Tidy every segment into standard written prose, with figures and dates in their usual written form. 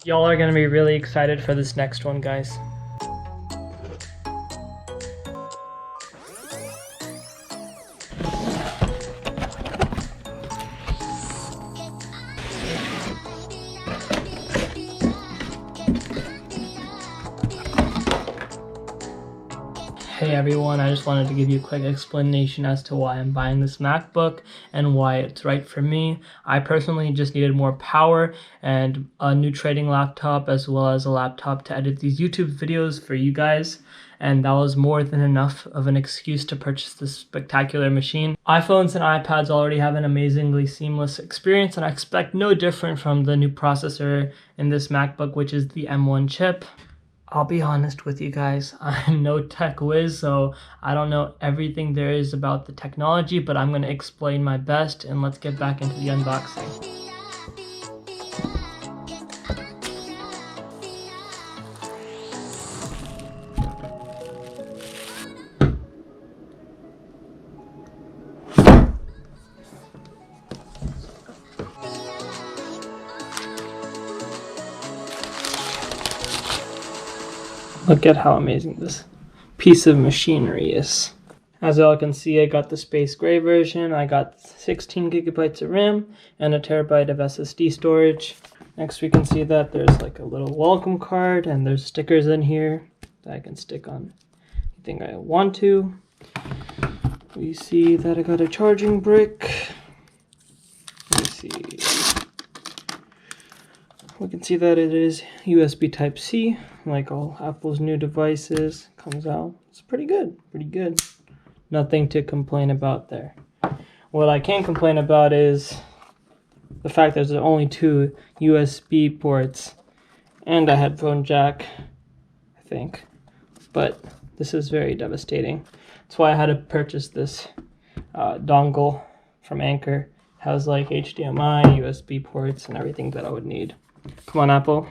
Y'all are gonna be really excited for this next one, guys. Hey everyone, I just wanted to give you a quick explanation as to why I'm buying this MacBook and why it's right for me. I personally just needed more power and a new trading laptop as well as a laptop to edit these YouTube videos for you guys, and that was more than enough of an excuse to purchase this spectacular machine. iPhones and iPads already have an amazingly seamless experience, and I expect no different from the new processor in this MacBook, which is the M1 chip. I'll be honest with you guys, I'm no tech whiz, so I don't know everything there is about the technology, but I'm going to explain my best, and let's get back into the unboxing. Look at how amazing this piece of machinery is. As y'all can see, I got the space gray version. I got 16 gigabytes of RAM and a terabyte of SSD storage. Next, we can see that there's like a little welcome card, and there's stickers in here that I can stick on anything I want to. We see that I got a charging brick. Let me see. We can see that it is USB Type-C, like all Apple's new devices. Comes out. It's pretty good, Nothing to complain about there. What I can complain about is the fact that there's only 2 USB ports and a headphone jack, I think. But this is very devastating. That's why I had to purchase this dongle from Anker. It has like HDMI, USB ports, and everything that I would need. Come on, Apple.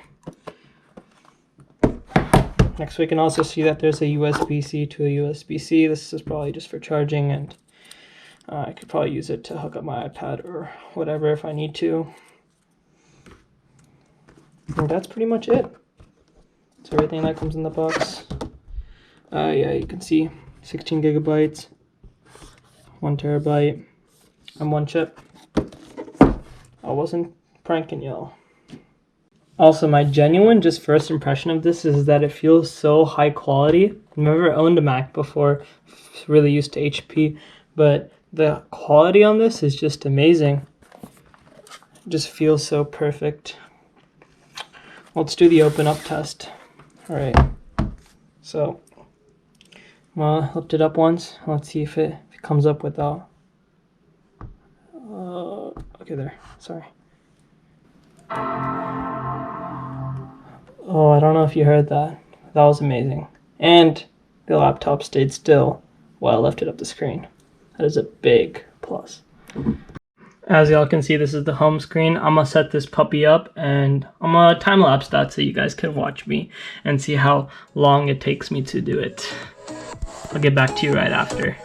Next, we can also see that there's a USB-C to a USB-C. This is probably just for charging, and I could probably use it to hook up my iPad or whatever if I need to. And that's pretty much it. That's everything that comes in the box. Yeah, you can see 16 gigabytes, 1 terabyte, and 1 chip. I wasn't pranking y'all. Also, my genuine just first impression of this is that it feels so high quality. I've never owned a Mac before, really used to HP, but the quality on this is just amazing. It just feels so perfect. Let's do the open up test. Alright, so I lift it up once. Let's see if it comes up without. Okay, there, sorry. Oh, I don't know if you heard that. That was amazing. And the laptop stayed still while I lifted up the screen. That is a big plus. As y'all can see, this is the home screen. I'm gonna set this puppy up and I'm gonna time lapse that so you guys can watch me and see how long it takes me to do it. I'll get back to you right after.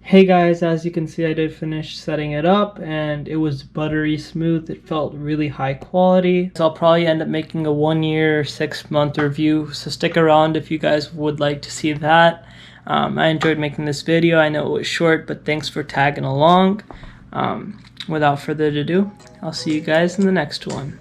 Hey guys, as you can see, I did finish setting it up and it was buttery smooth. It felt really high quality. So I'll probably end up making a 1-year or 6-month review, so stick around if you guys would like to see that. I enjoyed making this video. I know it was short, but thanks for tagging along. Without further ado, I'll see you guys in the next one.